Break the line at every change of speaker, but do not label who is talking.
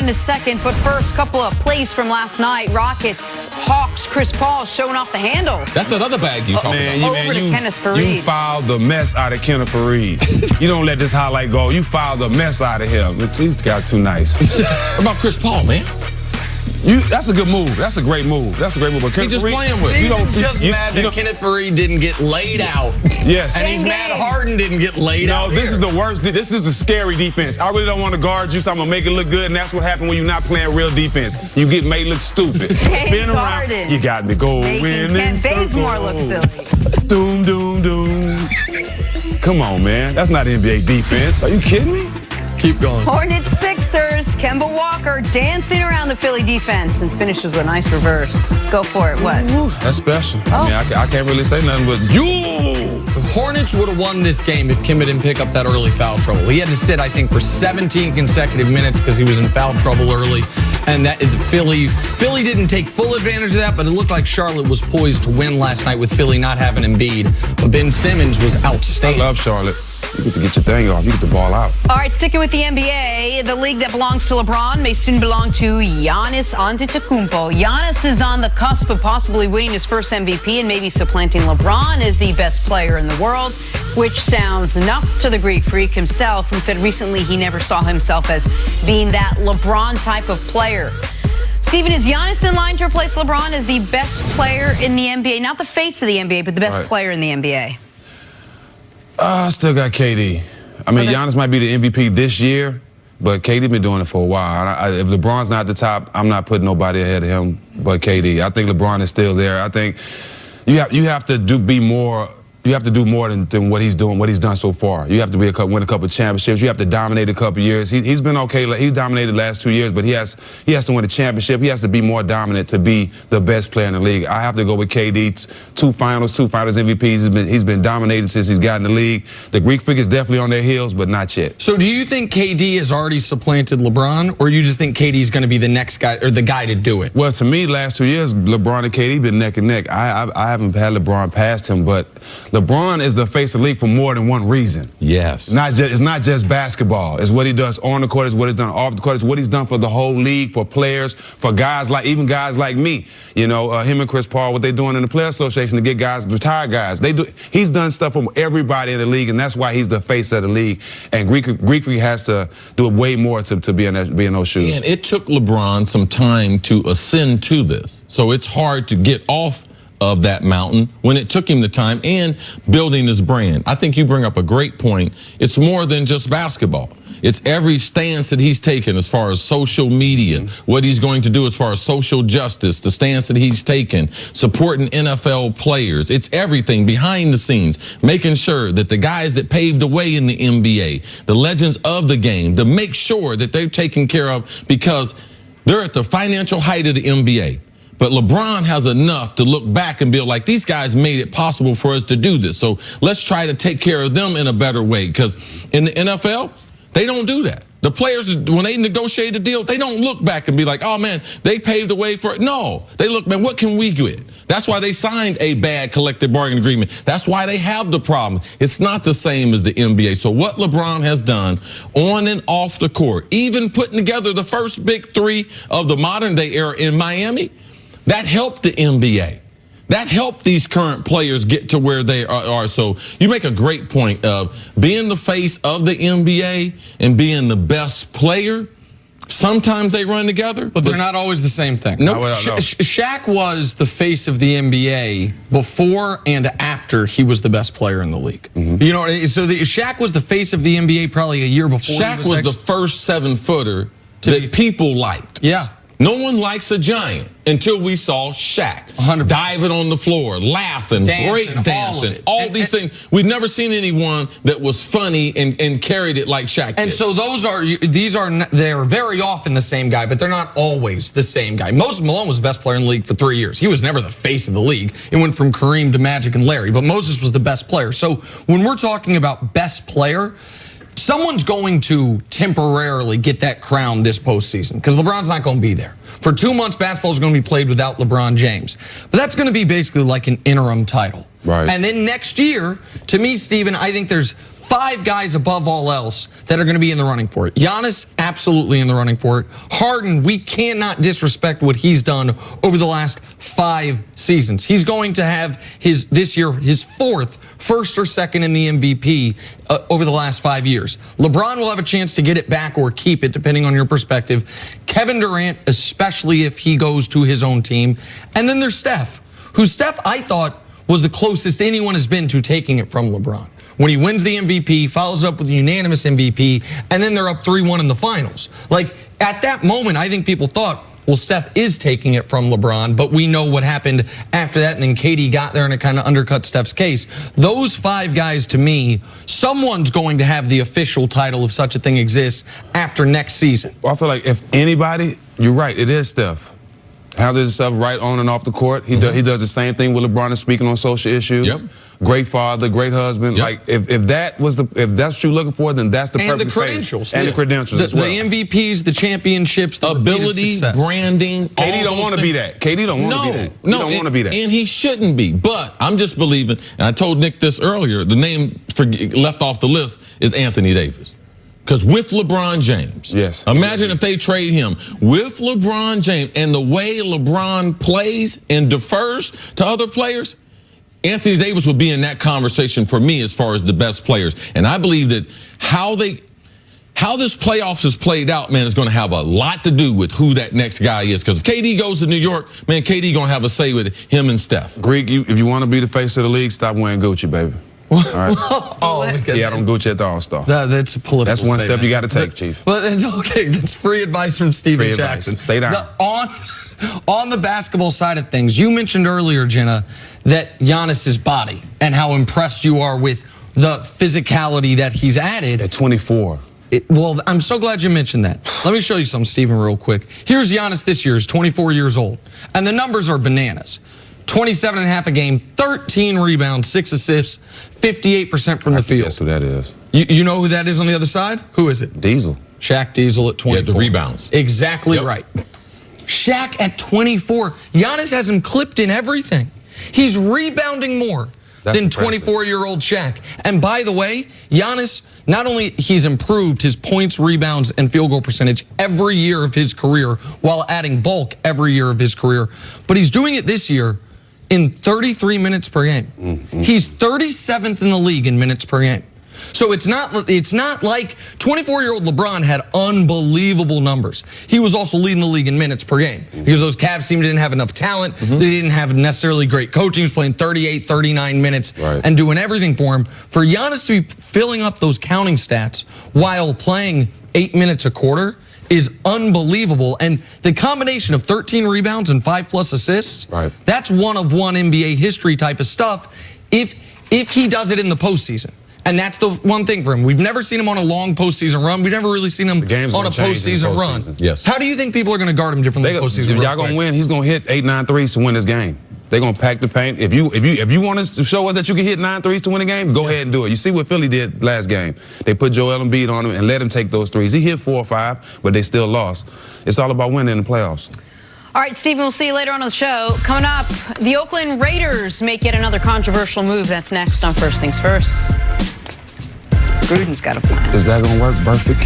in a second, but first, couple of plays from last night. Rockets, Hawks, Chris Paul showing off the handle.
That's another bag you talk about.
Over to Kenneth Faried.
You fouled the mess out of Kenneth Faried. You don't let this highlight go. You fouled the mess out of him. He's got too nice.
What about Chris Paul, man?
That's a good move. That's a great move. That's a great move. But
He's just playing with it.
He's just mad that Kenneth Faried didn't get laid out.
Yes.
And he's mad Harden didn't get laid out.
No, this is the worst. This is a scary defense. I really don't want to guard you, so I'm going to make it look good, and that's what happened when you're not playing real defense. You get made look stupid. Spin around. You got me going in circles.
Bazemore looks silly.
Doom, doom, doom. Come on, man. That's not NBA defense. Are you kidding me?
Keep going.
Hornets, Sixers, Kemba Walker dancing around the Philly defense and finishes with a nice reverse. Go for it. What?
Ooh, that's special.
Oh.
I mean, I can't really say nothing but you.
The Hornets would have won this game if Kemba didn't pick up that early foul trouble. He had to sit, I think, for 17 consecutive minutes because he was in foul trouble early. And that Philly didn't take full advantage of that, but it looked like Charlotte was poised to win last night with Philly not having Embiid. But Ben Simmons was outstanding.
I love Charlotte. You get to get your thing off. You get the ball out.
All right, sticking with the NBA, the league that belongs to LeBron may soon belong to Giannis Antetokounmpo. Giannis is on the cusp of possibly winning his first MVP and maybe supplanting LeBron as the best player in the world, which sounds nuts to the Greek freak himself, who said recently he never saw himself as being that LeBron type of player. Steven, is Giannis in line to replace LeBron as the best player in the NBA? Not the face of the NBA, but the best player in the NBA.
I still got KD. I mean, Giannis might be the MVP this year, but KD been doing it for a while. If LeBron's not at the top, I'm not putting nobody ahead of him but KD. I think LeBron is still there. I think you have to do more. You have to do more than what he's doing, what he's done so far. You have to win a couple of championships. You have to dominate a couple of years. He's been okay. He's dominated the last 2 years, but he has to win a championship. He has to be more dominant to be the best player in the league. I have to go with KD. Two finals MVPs. He's been dominating since he's gotten in the league. The Greek freak is definitely on their heels, but not yet.
So do you think KD has already supplanted LeBron, or you just think KD is going to be the next guy or the guy to do it?
Well, to me, last 2 years, LeBron and KD been neck and neck. I haven't had LeBron past him, but LeBron is the face of the league for more than one reason.
Yes.
It's not just basketball. It's what he does on the court. It's what he's done off the court. It's what he's done for the whole league, for players, for guys like guys like me. You know, him and Chris Paul, what they're doing in the Player Association to get guys, retired guys. He's done stuff for everybody in the league, and that's why he's the face of the league. And Greek freak has to do way more to be in those shoes.
And it took LeBron some time to ascend to this, so it's hard to get off of that mountain when it took him the time and building his brand. I think you bring up a great point. It's more than just basketball. It's every stance that he's taken as far as social media, what he's going to do as far as social justice, the stance that he's taken, supporting NFL players. It's everything behind the scenes, making sure that the guys that paved the way in the NBA, the legends of the game, to make sure that they're taken care of because they're at the financial height of the NBA. But LeBron has enough to look back and be like, these guys made it possible for us to do this. So let's try to take care of them in a better way. Because in the NFL, they don't do that. The players, when they negotiate a deal, they don't look back and be like, oh, man, they paved the way for it. No, they look, man, what can we get? That's why they signed a bad collective bargaining agreement. That's why they have the problem. It's not the same as the NBA. So what LeBron has done on and off the court, even putting together the first big three of the modern day era in Miami, that helped the NBA. That helped these current players get to where they are. So you make a great point of being the face of the NBA and being the best player. Sometimes they run together,
but they're not always the same thing.
No,
Shaq was the face of the NBA before and after he was the best player in the league. You know, so Shaq was the face of the NBA probably a year before.
Shaq was the first 7-footer that people liked.
Yeah.
No one likes a giant until we saw Shaq
100%.
diving on the floor, laughing, break dancing, all these things. We've never seen anyone that was funny and carried it like Shaq did.
And so they're very often the same guy, but they're not always the same guy. Moses Malone was the best player in the league for 3 years. He was never the face of the league. It went from Kareem to Magic and Larry, but Moses was the best player. So when we're talking about best player, someone's going to temporarily get that crown this postseason because LeBron's not going to be there. For 2 months, basketball is going to be played without LeBron James. But that's going to be basically like an interim title.
Right.
And then next year, to me, Steven, I think there's 5 guys above all else that are going to be in the running for it. Giannis, absolutely in the running for it. Harden, we cannot disrespect what he's done over the last 5 seasons. He's going to have this year his 4th, first or second in the MVP over the last 5 years. LeBron will have a chance to get it back or keep it, depending on your perspective. Kevin Durant, especially if he goes to his own team. And then there's Steph, I thought was the closest anyone has been to taking it from LeBron. When he wins the MVP, follows up with a unanimous MVP, and then they're up 3-1 in the finals. Like, at that moment, I think people thought, well, Steph is taking it from LeBron, but we know what happened after that, and then KD got there and it kind of undercut Steph's case. Those 5 guys, to me, someone's going to have the official title if such a thing exists after next season.
Well, I feel like if anybody, you're right, it is Steph. Handles himself right on and off the court. He does the same thing with LeBron and speaking on social issues.
Yep.
Great father, great husband.
Yep.
Like if that's what you're looking for, then that's the perfect
And the credentials.
face. And the credentials as well.
The MVPs, the championships, the
ability, branding.
KD don't want to be that. KD don't want to be that. He don't want to be that.
And he shouldn't be. But I'm just believing, and I told Nick this earlier, the name left off the list is Anthony Davis. Because with LeBron James,
yes,
imagine if they trade him with LeBron James and the way LeBron plays and defers to other players, Anthony Davis would be in that conversation for me as far as the best players. And I believe that how this playoffs is played out, man, is going to have a lot to do with who that next guy is. Because if KD goes to New York, man, KD going to have a say with him and Steph.
Greek, if you want to be the face of the league, stop wearing Gucci, baby. All right. Yeah, I don't Gucci at the All-Star.
That's a political
That's one
statement.
step you got to take, Chief.
But it's okay. That's free advice from Steven Jackson.
Stay down.
On the basketball side of things, you mentioned earlier, Jenna, that Giannis's body and how impressed you are with the physicality that he's added.
At 24.
Well, I'm so glad you mentioned that. Let me show you something, Steven, real quick. Here's Giannis this year. He's 24 years old. And the numbers are bananas. 27.5 a game, 13 rebounds, 6 assists, 58% from the field.
Guess who that is?
You know who that is on the other side? Who is it?
Diesel.
Shaq Diesel at 24.
Yeah, the rebounds.
Exactly right. Shaq at 24. Giannis has him clipped in everything. He's rebounding more than 24-year-old Shaq. And by the way, Giannis, not only he's improved his points, rebounds, and field goal percentage every year of his career while adding bulk every year of his career, but he's doing it this year in 33 minutes per game. He's 37th in the league in minutes per game. So it's not like 24-year-old LeBron had unbelievable numbers. He was also leading the league in minutes per game because those Cavs team didn't have enough talent. They didn't have necessarily great coaching. He was playing 38, 39 minutes and doing everything for him. For Giannis to be filling up those counting stats while playing 8 minutes a quarter is unbelievable. And the combination of 13 rebounds and 5+ assists, that's one-of-one NBA history type of stuff if he does it in the postseason. And that's the one thing for him. We've never seen him on a long postseason run. We've never really seen him on a postseason run.
Yes.
How do you think people are going to guard him differently in the postseason?
If y'all going to win, he's going to hit 8-9 threes to win this game. They're going to pack the paint. If you want to show us that you can hit 9 threes to win a game, go ahead and do it. You see what Philly did last game. They put Joel Embiid on him and let him take those threes. He hit 4 or 5, but they still lost. It's all about winning in the playoffs.
All right, Stephen, we'll see you later on the show. Coming up, the Oakland Raiders make yet another controversial move. That's next on First Things First. Gruden's got a plan.
Is that going to work perfect?